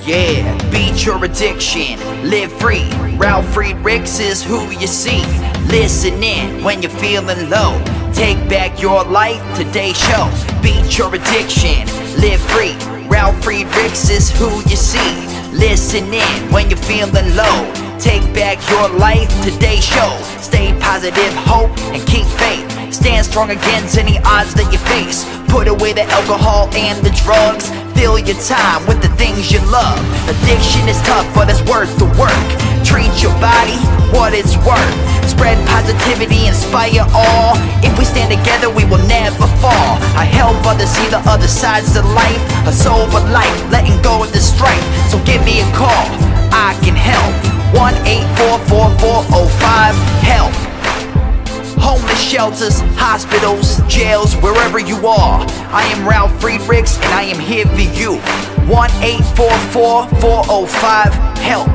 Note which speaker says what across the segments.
Speaker 1: Yeah, beat your addiction, live free. Ralf Friedrichs is who you see. Listen in when you're feeling low. Take back your life, today's show. Beat your addiction, live free. Ralf Friedrichs is who you see. Listen in when you're feeling low. Take back your life, today's show. Stay positive, hope, and keep faith. Stand strong against any odds that you face. Put away the alcohol and the drugs. Fill your time with the things you love. Addiction is tough, but it's worth the work. Treat your body what it's worth. Spread positivity, inspire all. If we stand together, we will never fall. I help others see the other sides of life. A sober life, letting go of the strife. So give me a call, I can help. 1-844-4405-HELP. Homeless shelters, hospitals, jails, wherever you are. I am Ralf Friedrichs and I am here for you. 1-844-405-HELP.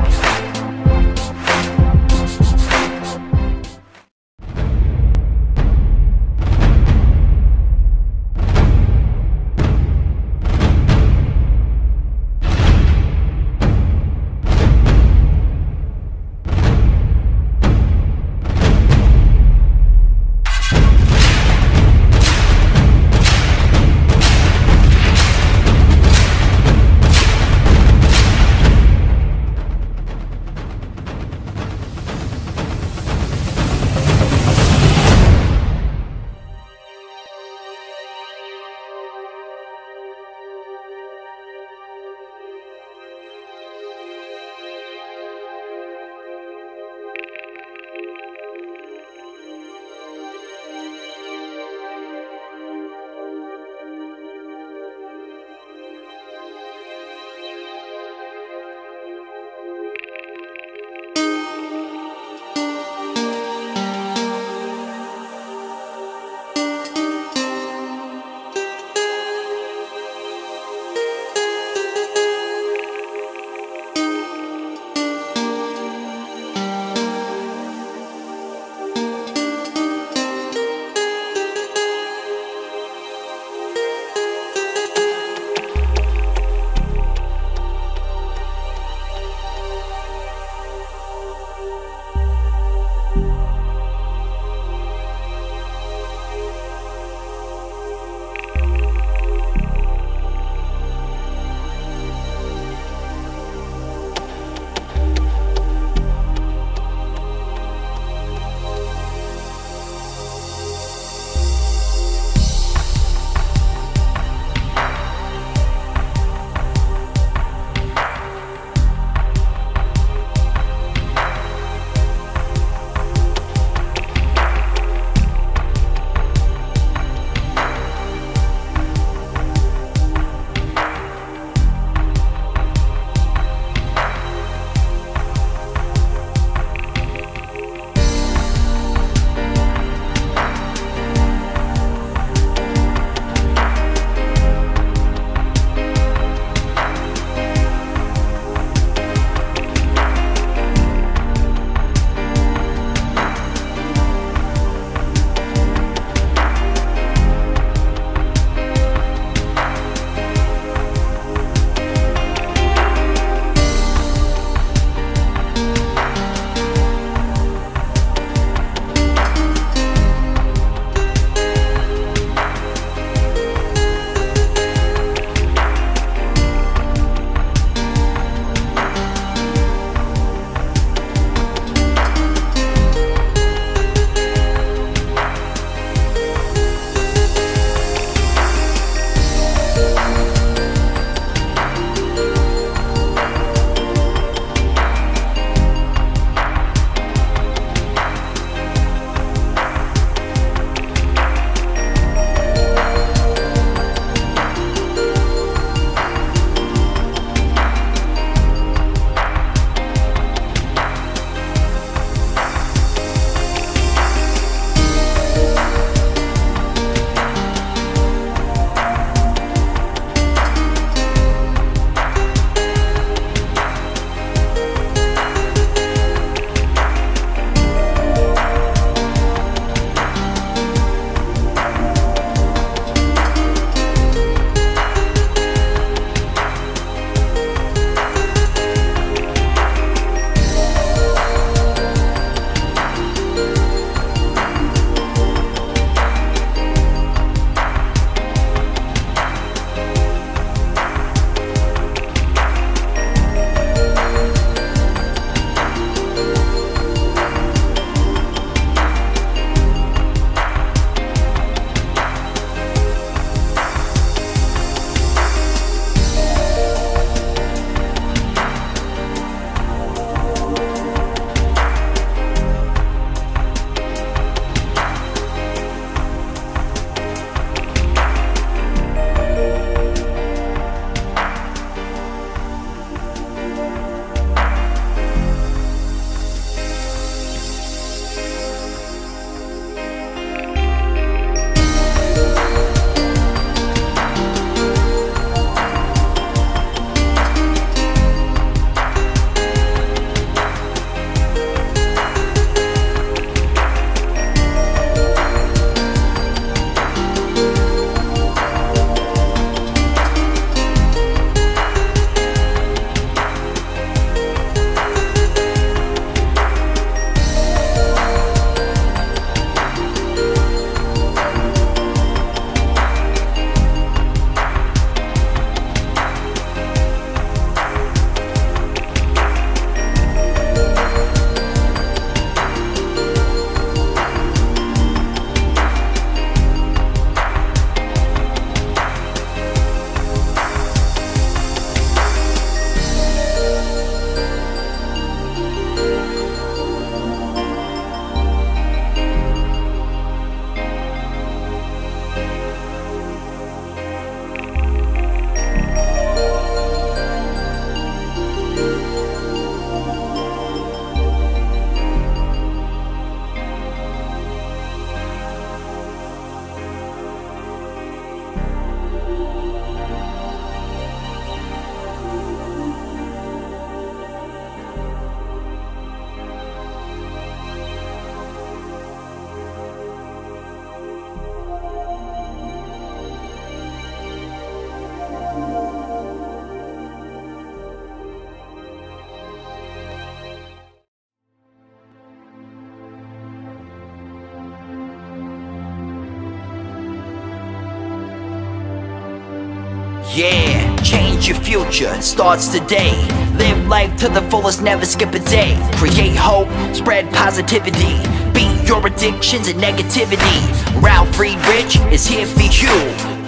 Speaker 1: Yeah, change your future, starts today. Live life to the fullest, never skip a day. Create hope, spread positivity. Beat your addictions and negativity. Ralf Friedrichs is here for you.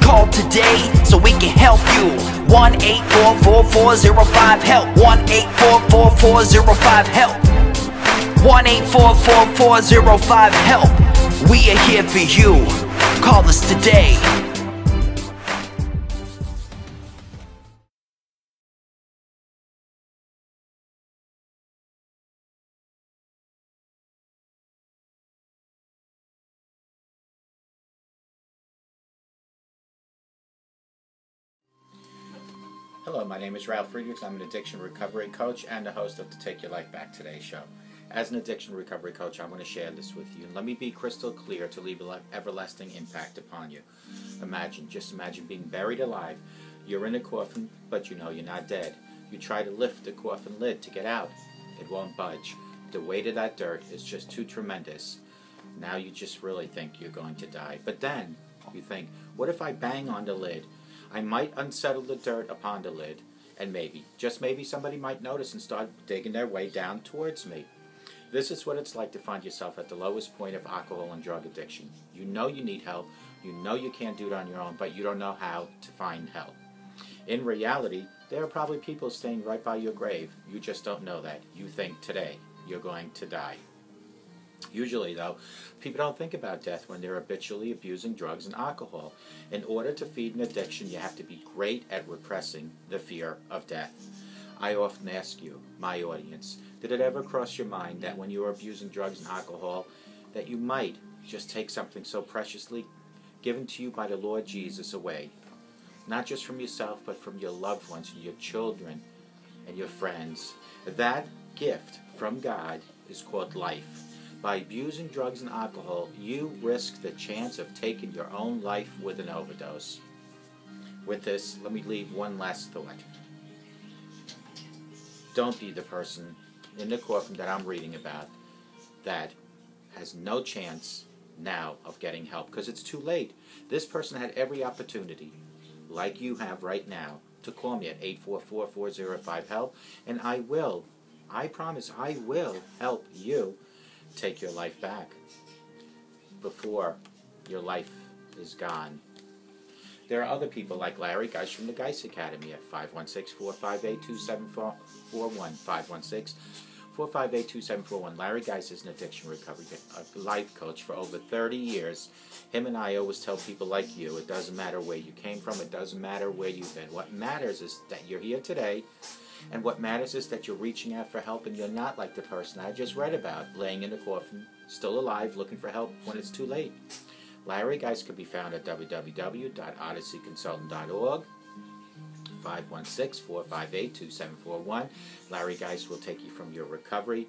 Speaker 1: Call today so we can help you. 1-844-405-HELP. 1-844-405-HELP. 1-844-405-HELP. We are here for you. Call us today.
Speaker 2: Hello, my name is Ralf Friedrichs. I'm an addiction recovery coach and the host of the Take Your Life Back Today show. As an addiction recovery coach, I want to share this with you. And let me be crystal clear to leave an everlasting impact upon you. Just imagine being buried alive. You're in a coffin, but you know you're not dead. You try to lift the coffin lid to get out. It won't budge. The weight of that dirt is just too tremendous. Now you just really think you're going to die. But then you think, what if I bang on the lid? I might unsettle the dirt upon the lid, and maybe, just maybe, somebody might notice and start digging their way down towards me. This is what it's like to find yourself at the lowest point of alcohol and drug addiction. You know you need help, you know you can't do it on your own, but you don't know how to find help. In reality, there are probably people staying right by your grave. You just don't know that. You think today you're going to die. Usually, though, people don't think about death when they're habitually abusing drugs and alcohol. In order to feed an addiction, you have to be great at repressing the fear of death. I often ask you, my audience, did it ever cross your mind that when you are abusing drugs and alcohol, that you might just take something so preciously given to you by the Lord Jesus away? Not just from yourself, but from your loved ones and your children and your friends. That gift from God is called life. By abusing drugs and alcohol, you risk the chance of taking your own life with an overdose. With this, let me leave one last thought. Don't be the person in the coffin that I'm reading about that has no chance now of getting help, because it's too late. This person had every opportunity, like you have right now, to call me at 844-405-HELP, and I promise I will help you take your life back before your life is gone. There are other people like Larry Geis from the Geis Academy at 516-458-2741. 516-458-2741. Larry Geis is an addiction recovery life coach for over 30 years. Him and I always tell people like you, it doesn't matter where you came from, it doesn't matter where you've been. What matters is that you're here today, and what matters is that you're reaching out for help and you're not like the person I just read about, laying in a coffin, still alive, looking for help when it's too late. Larry Geis can be found at www.odysseyconsultant.org, 516-458-2741. Larry Geis will take you from your recovery,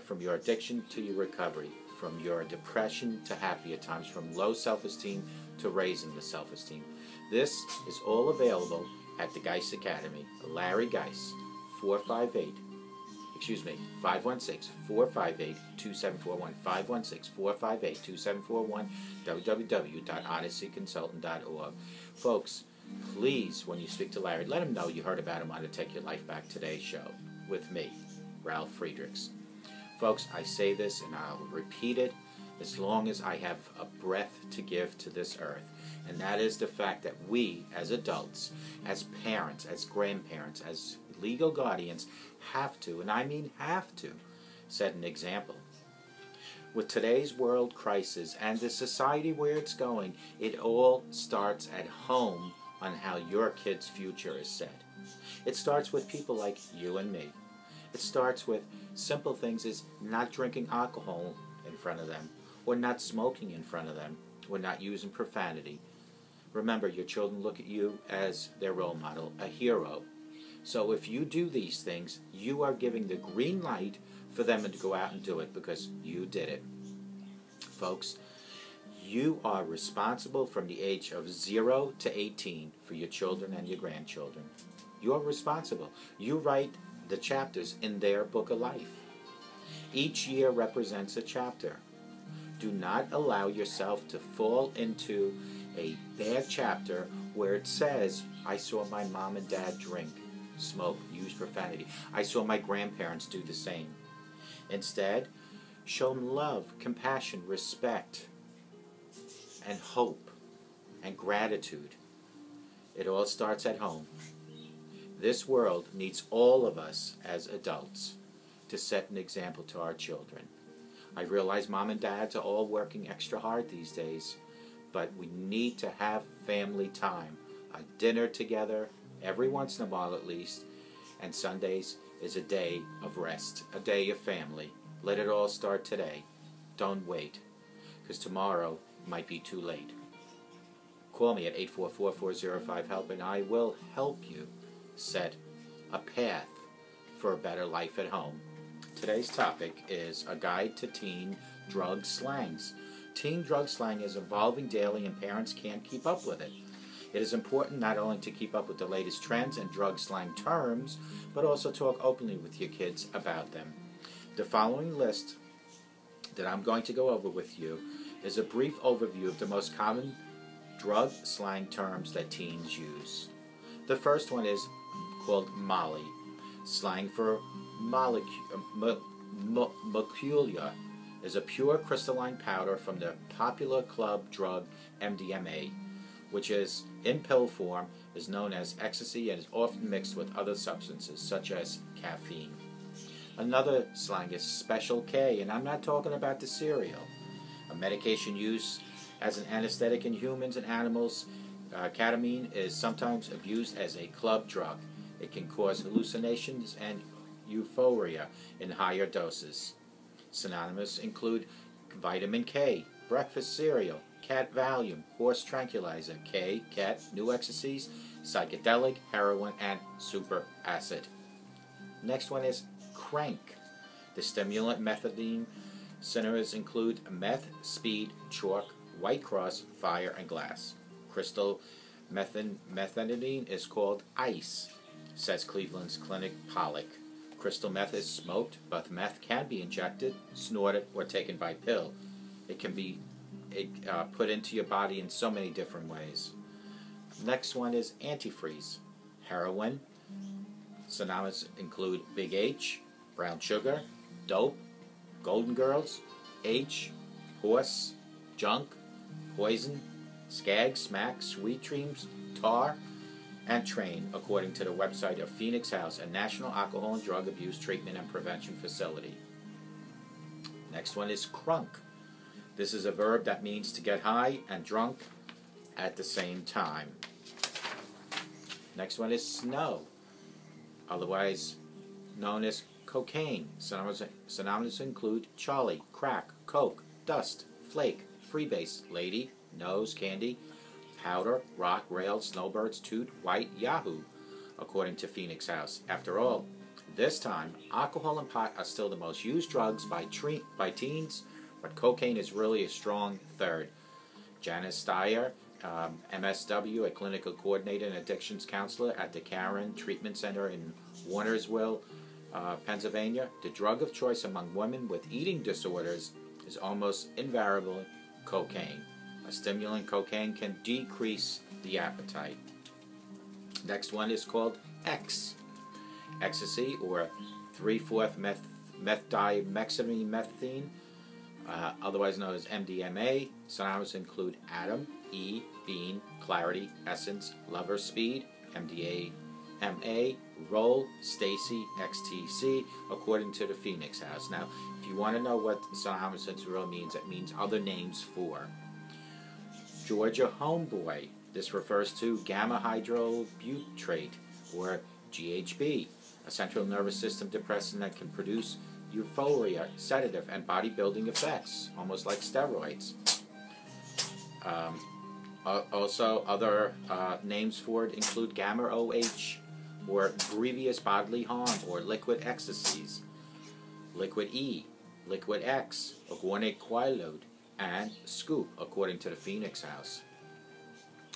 Speaker 2: from your addiction to your recovery, from your depression to happier times, from low self-esteem to raising the self-esteem. This is all available at the Geis Academy. Larry Geis, 516-458-2741, 516-458-2741, www.odysseyconsultant.org. Folks, please, when you speak to Larry, let him know you heard about him on the Take Your Life Back Today show with me, Ralf Friedrichs. Folks, I say this and I'll repeat it as long as I have a breath to give to this earth. And that is the fact that we, as adults, as parents, as grandparents, as legal guardians, have to, and I mean have to, set an example. With today's world crisis and the society where it's going, it all starts at home on how your kid's future is set. It starts with people like you and me. It starts with simple things as not drinking alcohol in front of them, or not smoking in front of them, or not using profanity. Remember, your children look at you as their role model, a hero. So if you do these things, you are giving the green light for them to go out and do it because you did it. Folks, you are responsible from the age of 0 to 18 for your children and your grandchildren. You are responsible. You write the chapters in their book of life. Each year represents a chapter. Do not allow yourself to fall into a bad chapter where it says, I saw my mom and dad drink, smoke, use profanity. I saw my grandparents do the same. Instead, show them love, compassion, respect, and hope, and gratitude. It all starts at home. This world needs all of us as adults to set an example to our children. I realize mom and dads are all working extra hard these days, but we need to have family time, a dinner together, every once in a while at least, and Sundays is a day of rest, a day of family. Let it all start today. Don't wait, because tomorrow might be too late. Call me at 844-405-HELP and I will help you set a path for a better life at home. Today's topic is a guide to teen drug slangs. Teen drug slang is evolving daily and parents can't keep up with it. It is important not only to keep up with the latest trends and drug slang terms, but also talk openly with your kids about them. The following list that I'm going to go over with you is a brief overview of the most common drug slang terms that teens use. The first one is called Molly, slang for molecule, is a pure crystalline powder from the popular club drug MDMA, which is in pill form, is known as ecstasy and is often mixed with other substances such as caffeine. Another slang is Special K, and I'm not talking about the cereal. A medication used as an anesthetic in humans and animals. Ketamine is sometimes abused as a club drug. It can cause hallucinations and euphoria in higher doses. Synonymous include vitamin K, breakfast cereal, cat Valium, horse tranquilizer, K, cat, new ecstasies, psychedelic, heroin, and super acid. Next one is crank. The stimulant methadone synonyms include meth, speed, chalk, white cross, fire, and glass. Crystal methadone is called ice, says Cleveland's Clinic Pollock. Crystal meth is smoked, but meth can be injected, snorted, or taken by pill. It can be put into your body in so many different ways. Next one is antifreeze. Heroin. Synonyms include Big H, brown sugar, dope, Golden Girls, H, horse, junk, poison, skag, smack, sweet dreams, tar, and train, according to the website of Phoenix House, a national alcohol and drug abuse treatment and prevention facility. Next one is crunk. This is a verb that means to get high and drunk at the same time. Next one is snow, otherwise known as cocaine. Synonyms include Charlie, crack, coke, dust, flake, freebase, lady, nose, candy, powder, rock, rail, snowbirds, toot, white, yahoo, according to Phoenix House. After all, this time, alcohol and pot are still the most used drugs by teens, but cocaine is really a strong third. Janice Steyer, MSW, a clinical coordinator and addictions counselor at the Karen Treatment Center in Warnersville, Pennsylvania, the drug of choice among women with eating disorders is almost invariably cocaine. A stimulant, cocaine, can decrease the appetite. Next one is called X. Ecstasy, or 3,4-methylmethane, otherwise known as MDMA. Synonyms include atom, E, bean, clarity, essence, lover, speed, MDMA, roll, Stacy, XTC, according to the Phoenix House. Now, if you want to know what synonymous really means, it means other names for. Georgia Homeboy. This refers to gamma hydrobutyate, or GHB, a central nervous system depressant that can produce euphoria, sedative, and bodybuilding effects, almost like steroids. Also, other names for it include gamma OH, or grievous bodily harm, or liquid ecstasies, liquid E, liquid X, organic quaalude, and scoop, according to the Phoenix House.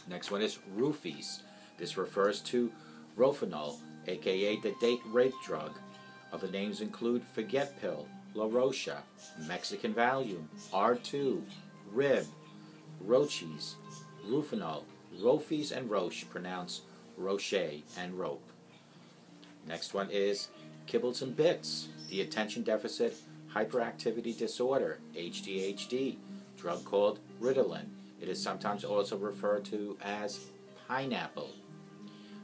Speaker 2: Next one is roofies. This refers to rofinol, aka the date rape drug. Other names include Forget Pill, La Rocha, Mexican Valium, R2, Rib, Roches, Rufinol, Rofies and Roche, pronounced Roche and Rope. Next one is Kibbles and Bits, the attention deficit hyperactivity disorder, ADHD, drug called Ritalin. It is sometimes also referred to as pineapple.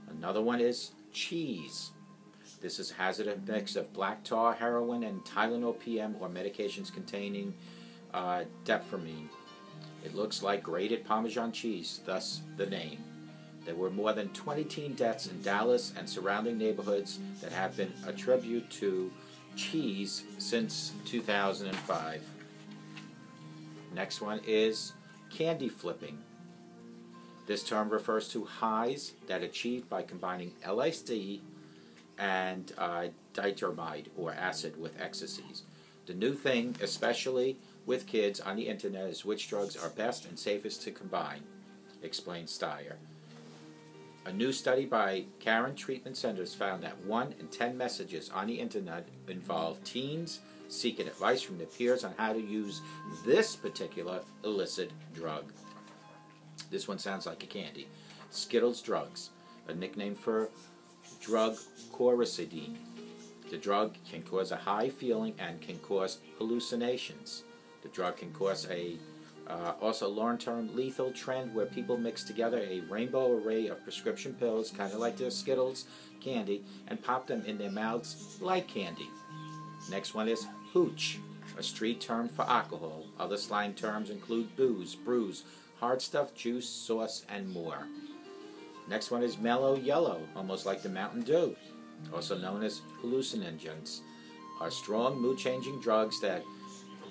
Speaker 2: Another one is cheese. This has a mix of black tar, heroin, and Tylenol PM or medications containing dephromine. It looks like grated Parmesan cheese, thus the name. There were more than 20 teen deaths in Dallas and surrounding neighborhoods that have been attributed to cheese since 2005. Next one is candy flipping. This term refers to highs that achieved by combining LSD and diethylamide or acid with ecstasies. The new thing, especially with kids on the internet, is which drugs are best and safest to combine, explains Steyer. A new study by Karen Treatment Centers found that 1 in 10 messages on the internet involve teens seeking advice from their peers on how to use this particular illicit drug. This one sounds like a candy. Skittles drugs, a nickname for drug coracidine. The drug can cause a high feeling and can cause hallucinations. The drug can cause also long-term lethal trend where people mix together a rainbow array of prescription pills, kind of like their Skittles candy, and pop them in their mouths like candy. Next one is hooch, a street term for alcohol. Other slang terms include booze, brews, hard stuff, juice, sauce, and more. Next one is mellow yellow, almost like the Mountain Dew, also known as hallucinogens, are strong mood-changing drugs that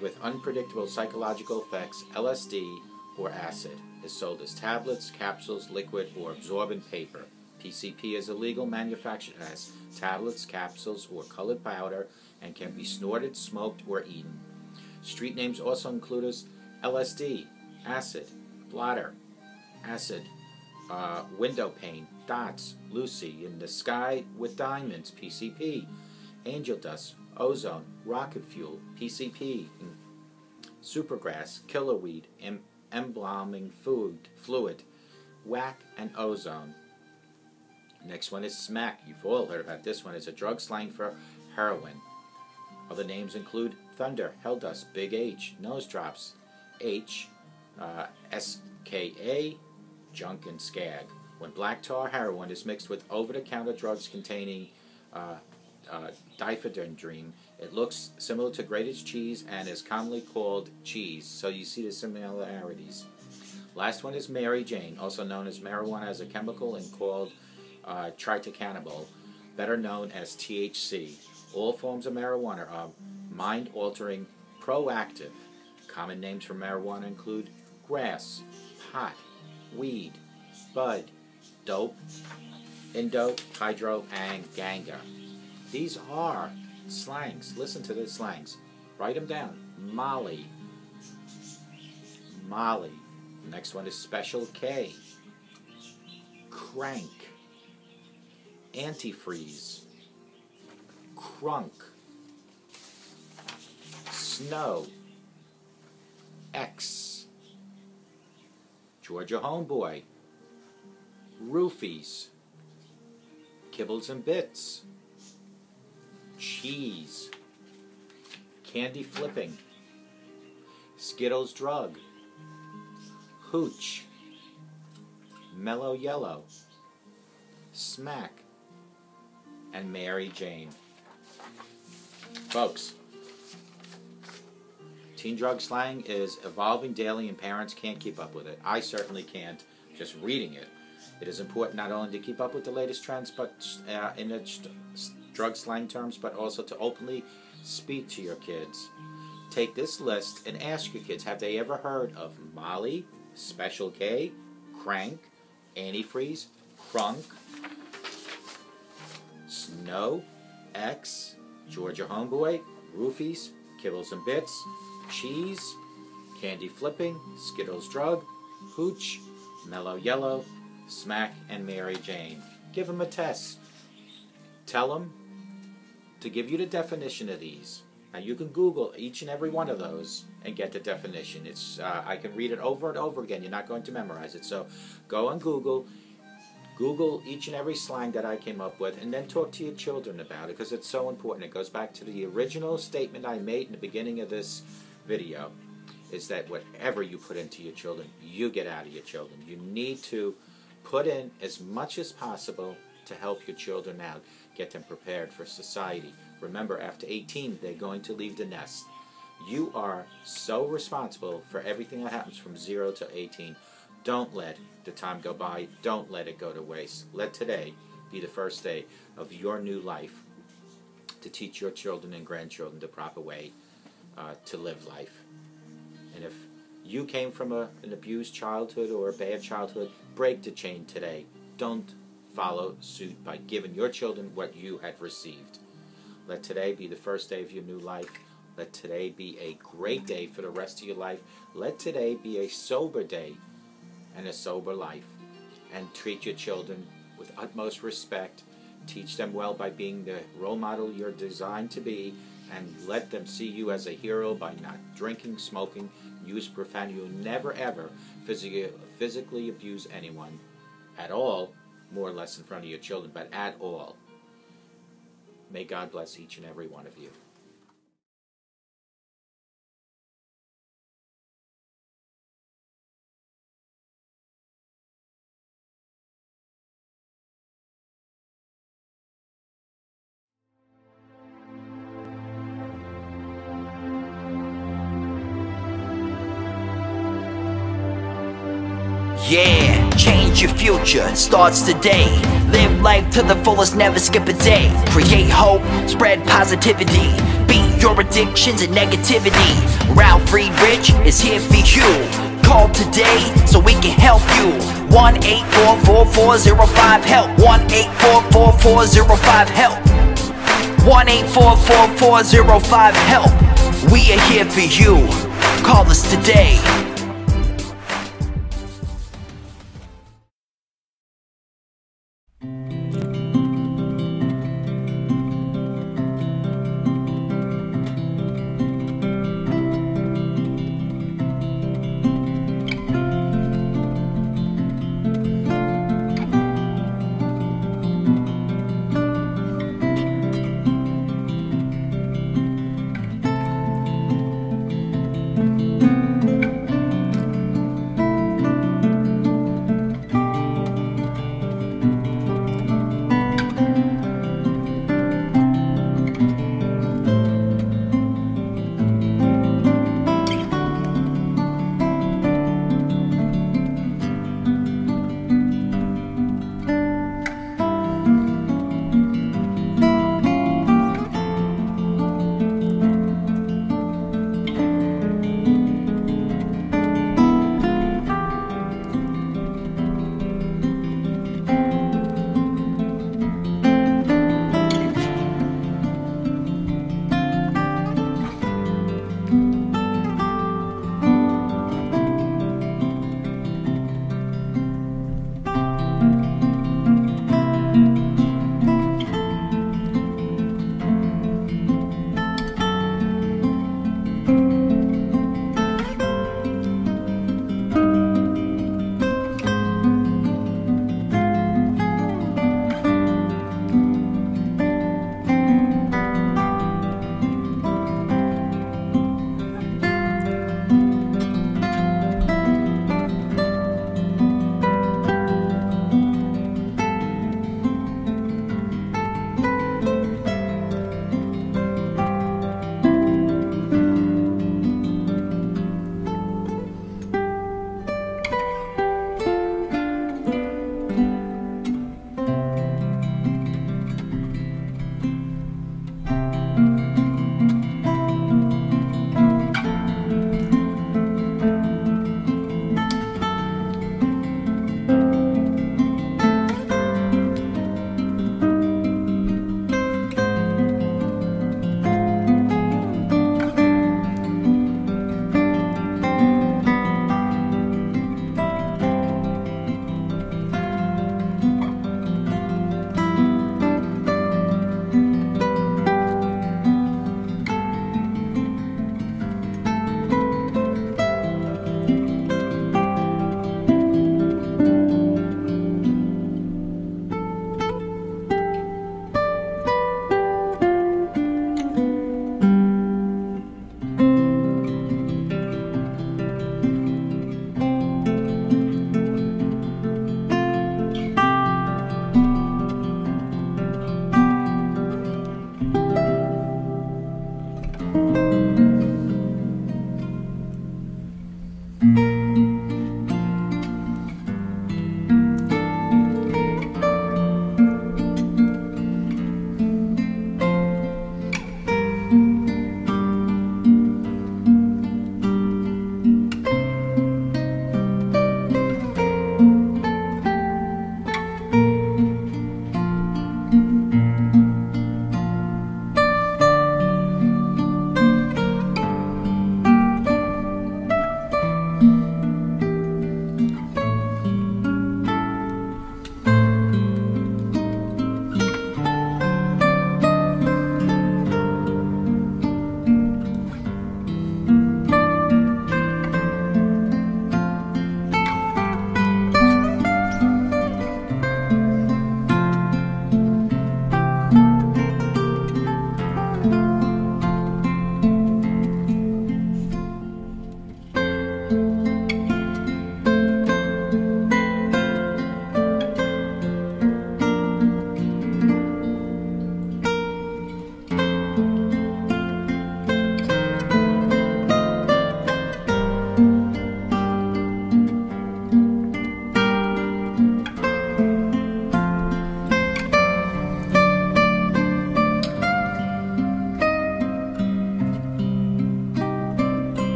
Speaker 2: with unpredictable psychological effects. LSD or acid is sold as tablets, capsules, liquid, or absorbent paper. PCP is illegal, manufactured as tablets, capsules, or colored powder, and can be snorted, smoked, or eaten. Street names also include LSD, acid, blotter, acid, window pane, dots, Lucy, in the sky with diamonds, PCP, angel dust, ozone, rocket fuel, PCP, supergrass, killerweed, embalming fluid, whack, and ozone. Next one is smack. You've all heard about this one. It's a drug slang for heroin. Other names include thunder, hell dust, big H, nose drops, H, SKA, junk, and skag. When black tar heroin is mixed with over-the-counter drugs containing diphenhydramine, it looks similar to grated cheese and is commonly called cheese, so you see the similarities. Last one is Mary Jane, also known as marijuana as a chemical and called triticannabinol, better known as THC. All forms of marijuana are mind-altering, proactive. Common names for marijuana include grass, pot, weed, bud, dope, indo, hydro, and ganga. These are slangs. Listen to the slangs. Write them down. Molly. Molly. The next one is Special K. Crank. Antifreeze. Crunk. Snow. X. Georgia Homeboy. Roofies. Kibbles and Bits. Cheese. Candy flipping. Skittles drug. Hooch. Mellow yellow. Smack. And Mary Jane. Folks, teen drug slang is evolving daily and parents can't keep up with it. I certainly can't just reading it. It is important not only to keep up with the latest trends but in the drug slang terms, but also to openly speak to your kids. Take this list and ask your kids, have they ever heard of Molly, Special K, Crank, Antifreeze, Crunk, Snow, X, Georgia Homeboy, Roofies, Kibbles and Bits, Cheese, Candy Flipping, Skittles Drug, Hooch, Mellow Yellow, Smack, and Mary Jane. Give them a test. Tell them to give you the definition of these Now you can Google each and every one of those and get the definition. It's I can read it over and over again. You're not going to memorize it. So go on Google each and every slang that I came up with, and then talk to your children about it, because it's so important. It goes back to the original statement I made in the beginning of this video, is that whatever you put into your children, you get out of your children. You need to put in as much as possible to help your children out, get them prepared for society. Remember, after 18, they're going to leave the nest. You are so responsible for everything that happens from 0 to 18. Don't let the time go by. Don't let it go to waste. Let today be the first day of your new life, to teach your children and grandchildren the proper way to live life. And if you came from an abused childhood or a bad childhood, break the chain today. Don't follow suit by giving your children what you had received. Let today be the first day of your new life. Let today be a great day for the rest of your life. Let today be a sober day and a sober life. And treat your children with utmost respect. Teach them well by being the role model you're designed to be, and let them see you as a hero by not drinking, smoking, use profanity. You'll never ever physically abuse anyone at all, more or less in front of your children, but at all. May God bless each and every one of you.
Speaker 1: Yeah, change your future, starts today. Live life to the fullest, never skip a day. Create hope, spread positivity. Beat your addictions and negativity. Ralf Friedrichs is here for you. Call today so we can help you. 1-844-405-HELP. 1-844-405-HELP. 1-844-405-HELP. We are here for you. Call us today.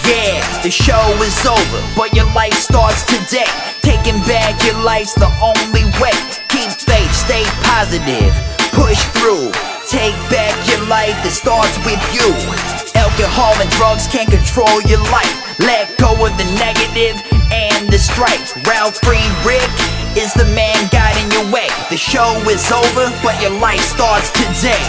Speaker 1: Yeah, the show is over, but your life starts today. Taking back your life's the only way. Keep faith, stay positive, push through. Take back your life, it starts with you. Alcohol and drugs can't control your life. Let go of the negative and the strife. Ralf Friedrichs is the man guiding your way. The show is over, but your life starts today.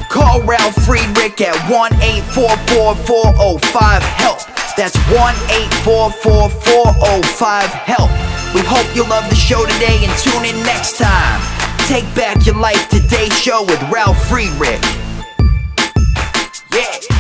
Speaker 1: Call Ralf Friedrichs at 1-844-405-HELP. That's 1-844-405-HELP. We hope you love the show today and tune in next time. Take back your life, today's show with Ralf Friedrichs. Yeah.